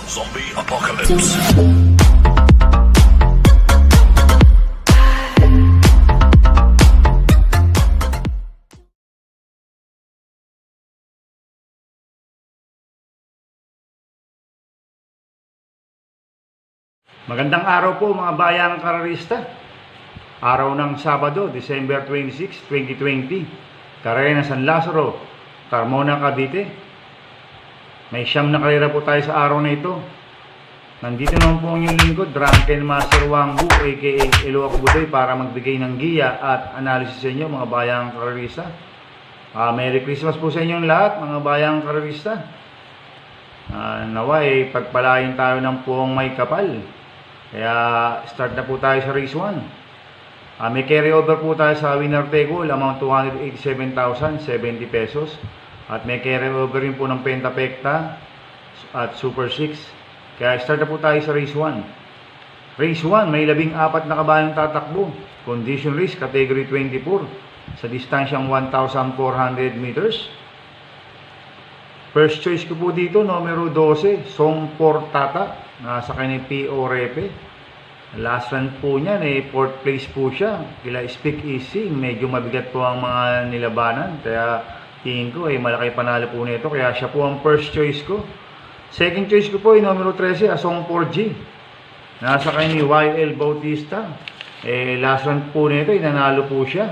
Zombie Apocalypse. Magandang araw po mga bayang karerista. Araw ng Sabado, December 26, 2020. Karera ng San Lazaro, Carmona, Cavite. May siyam na karera po tayo sa araw na ito. Nandito naman po ang inyong lingkod, Drunken Master Wangbu aka Eloak Budoy para magbigay ng giya at analysis sa inyo mga bayang karerista. Merry Christmas po sa inyong lahat mga bayang karerista. Naway pagpalain tayo ng puong may kapal. Kaya start na po tayo sa race 1. May carry over po tayo sa winner take all, amount 287,070 pesos. At may carry over rin po ng Pentapekta at Super 6. Kaya start na po tayo sa race 1. Race 1, may 14 na kabayang tatakbo. Condition race, category 24. Sa distansyang 1,400 meters. First choice ko po dito, numero 12, Song Portata. Nasa kanya P.O. Repe. Last run po niyan, 4th place po siya. Kila Speak Easy, medyo mabigat po ang mga nilabanan. Kaya tingin ko, malaki panalo po nito. Kaya siya po ang first choice ko. Second choice ko po, numero 13, Asong 4G. Nasa kanya ni YL Bautista. Last run po nito, nanalo po siya.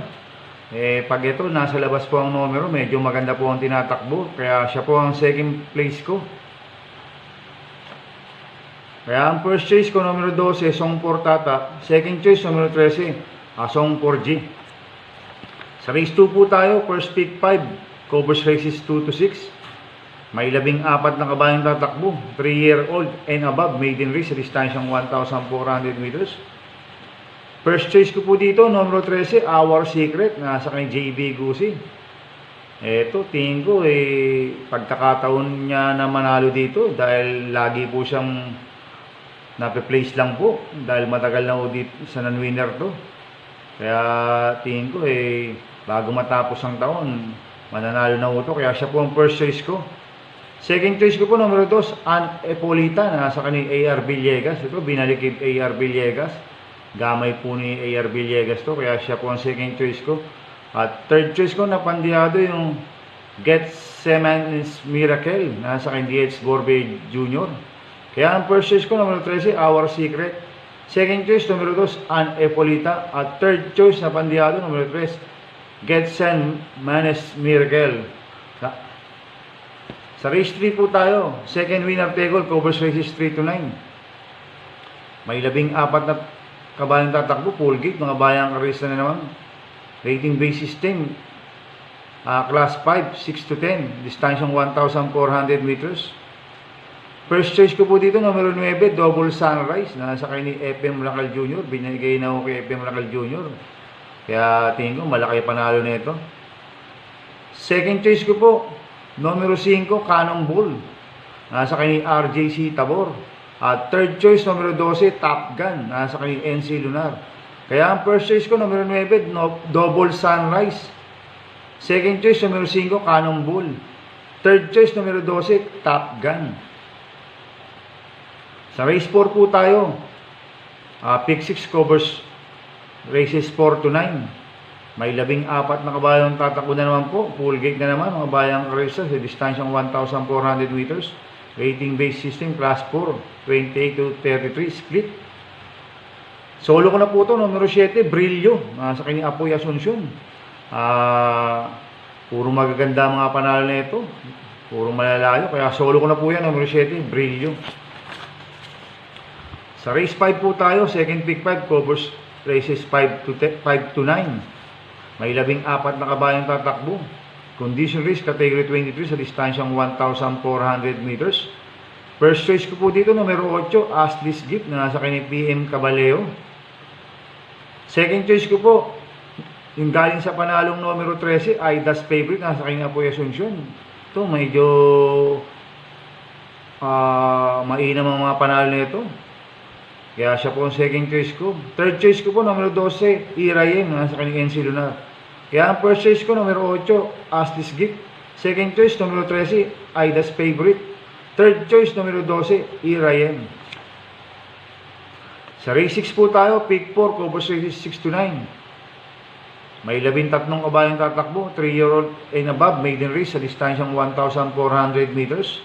Pag ito, nasa labas po ang numero, medyo maganda po ang tinatakbo. Kaya siya po ang second place ko. Kaya ang first choice ko, numero 12, Song Portata. Second choice, numero 13, Asong 4G. Sa race 2 po tayo, first pick 5, covers races 2 to 6. May 14 na kabayang tatakbo, 3-year-old and above, maiden race, distansyang 1,400 meters. First choice ko po dito, numero 13, Our Secret, nasa kay JB Gusi. Eto, tingin ko, pagkakataon niya na manalo dito dahil lagi po siyang nape-place lang po dahil matagal na po dito sa non-winner to. Kaya tingin ko bago matapos ang taon mananalo na po to. Kaya siya po ang first choice ko. Second choice ko po numero 2, Ann Epolita, nasa kanil AR Villegas. Ito binalik kay AR Villegas. Gamay po ni AR Villegas to. Kaya siya po ang second choice ko. At third choice ko napandiado yung Gethsemane's Miracle, nasa kanil DH Gorbe Jr. Kaya ang first choice ko, numero 13, Our Secret. Second choice, numero 2, Ann Epolita. At third choice na pandiado, numero 3, Gethsemane's Miracle. Sa race 3 po tayo. Second winner take all, covers races 3 to 9. May 14 na kabayang tatakbo, full gate, mga bayang karista na naman. Rating base system, class 5, 6 to 10, distansyang 1,400 meters. First choice ko po dito, numero 9, Double Sunrise. Nasa kay ni FM Lacal Jr. Binigay na ako kay FM Lacal Jr. Kaya tingin ko, malaki panalo nito. Second choice ko po, numero 5, Cannonball. Nasa kay ni RJC Tabor. At third choice, numero 12, Top Gun. Nasa kay ni NC Lunar. Kaya ang first choice ko, numero 9, Double Sunrise. Second choice, numero 5, Cannonball. Third choice, numero 12, Top Gun. Sa race 4 po tayo, pick 6 covers races 4 to 9. May 14 na kabayang tatakbo na naman po. Full gate na naman, mga bayang races sa distansyang 1,400 meters. Rating based system, class 4, 28 to 33, split. Solo ko na po ito, numero 7, Brillo. Sa kanyang Apoy Asuncion. Puro magaganda mga panalo na ito. Puro malalayo. Kaya solo ko na po yan, numero 7, Brillo. Sa race 5 po tayo, second pick 5, covers races 5 to 9. May 14 na kabayang tatakbo. Condition race, category 23 sa distansyang 1,400 meters. First choice ko po dito, numero 8, Aslis Gift, na nasa kanya PM Cabaleo. Second choice ko po, yung galing sa panalong numero 13, Aida's Favorite, nasa kanya Apoy Asuncion. Ito, medyo mainam ang mga panalo nito. Kaya siya po ang second choice ko. Third choice ko po, numero 12, Irayen, nasa kanyang NC Lunar. Kaya ang first choice ko, numero 8, Aslis Gift. Second choice, numero 13, Aida's Favorite. Third choice, numero 12, Irayen. Sa race 6 po tayo, pick 4, Cobos races 6 to 9. May 13 kabayang tatakbo, 3-year-old and above, maiden race sa distansyang 1,400 meters.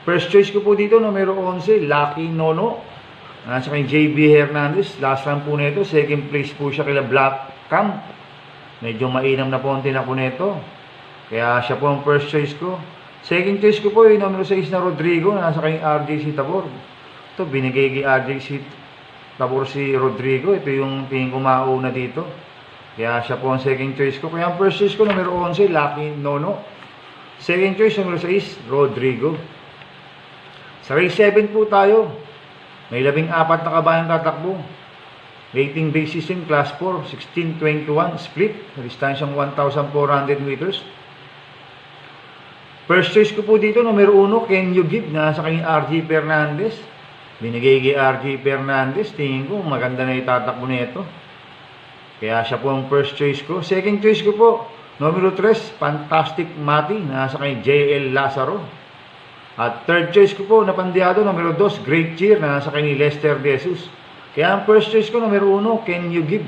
First choice ko po dito, numero 11, Lucky Nono. Nasa kay JB Hernandez, last run po nito, second place po siya kila Black Camp. Medyo mainam na po ang tinako nito. Kaya siya po ang first choice ko. Second choice ko po yung numero 6 na Rodrigo, nasa kay RJC Tabor. Ito, binigay kay RJC Tabor si Rodrigo. Ito yung tingin ko mauna dito. Kaya siya po ang second choice ko. Kaya ang first choice ko, numero 11, Lucky Nono. Second choice, numero 6, Rodrigo. Sa race 7 po tayo. May 14 na kabayang tatakbo. Rating base system, class 4, 16-21, split. Sa distansyang 1,400 meters. First choice ko po dito, numero 1, Can You Give, nasa kanyang RJ Fernandez. Binigay kay RJ Fernandez, tingin ko maganda na itatakbo nito. Kaya siya po ang first choice ko. Second choice ko po, numero 3, Fantastic Mati, nasa kanyang JL Lazaro. At third choice ko po, napandiado, numero 2, Great Cheer, nasa kanyang Lester De Jesus. Kaya ang first choice ko, numero 1, Can You Give.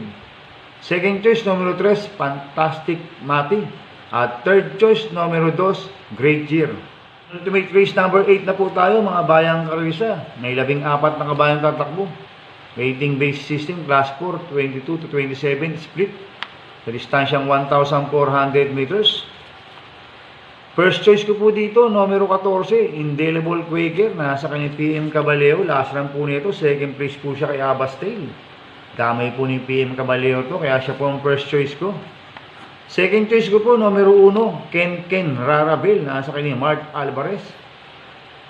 Second choice, numero 3, Fantastic Mati. At third choice, numero 2, Great Year. Ultimate race number 8 na po tayo, mga bayang karisa. May 14 na kabayang tatakbo. Rating based system, class 4, 22-27, split. Sa distansyang 1,400 meters. First choice ko po dito, numero 14, Indelible Quaker. Nasa kanya PM Caballero. Last run po nito, second place po siya kay Abastel. Damay po ni PM Caballero to, kaya siya po ang first choice ko. Second choice ko po, numero 1, Ken Rarabel, nasa kanya Mart Alvarez.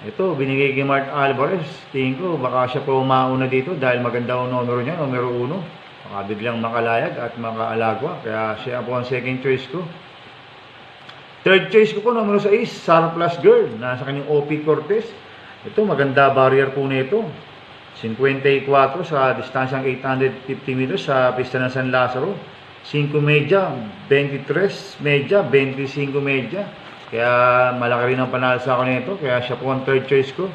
Ito, binigay kay Mart Alvarez. Tingin ko, baka siya po mauna dito dahil maganda ang numero niya, numero 1. Baka biglang makalayag at makaalagwa, kaya siya po ang second choice ko. Third choice ko po, numero 6, Surplus Girl, nasa kanyang OP Cortez. Ito, maganda barrier po nito. 54 sa distansyang 850 meters sa pista ng San Lazaro. 5 medya, 23 medya, 25 medya. Kaya malaki rin ang panalo sa akin nito. Kaya siya po ang third choice ko.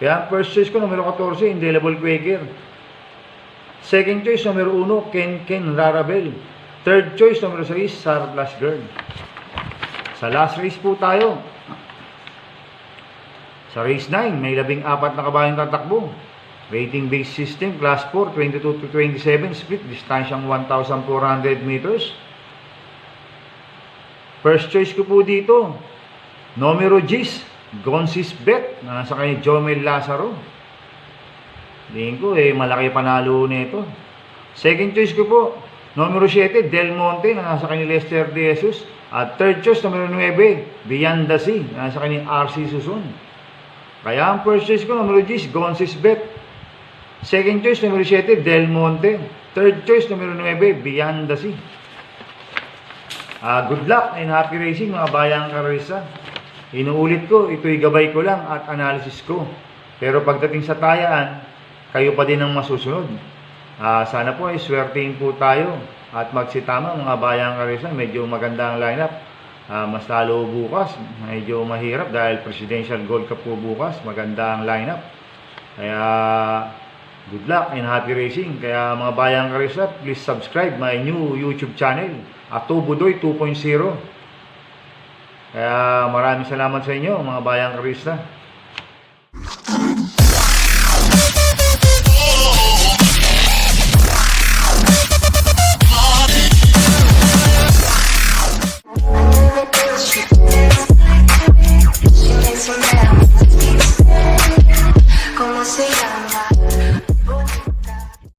Kaya first choice ko, numero 14, Indelible Quaker. Second choice, numero 1, Ken Rarabel. Third choice, numero 6, Surplus Girl. Sa last race po tayo. Sa race 9, may 14 na kabayang tatakbo. Rating based system, class 4, 22-27, split, distansyang 1,400 meters. First choice ko po dito, numero 10, Gonsis Bet, nasa kanya Jomel Lazaro. Tingin ko, malaki panalo nito. Second choice ko po, numero 7, Del Monte, nasa kanya Lester De Jesus. At third choice, numero 9, Beyond the Sea, nasa kanya RC Susun. Kaya ang first choice ko, numero 10, Gonsis Bet. Second choice, numero 7, Del Monte. Third choice, numero 9, Beyond the Sea. Good luck and happy racing, mga bayang karisa. Inuulit ko, ito'y gabay ko lang at analysis ko. Pero pagdating sa tayaan, kayo pa din ang masusunod. Sana po ay swertein po tayo at magsitama, mga bayang karisa. Medyo maganda ang lineup. Mas lalo bukas, medyo mahirap dahil Presidential Gold Cup po bukas. Maganda ang lineup. Kaya good luck and happy racing. Kaya mga bayang karisa, please subscribe my new YouTube channel, Atubudoy 2.0. Kaya maraming salamat sa inyo, mga bayang karisa.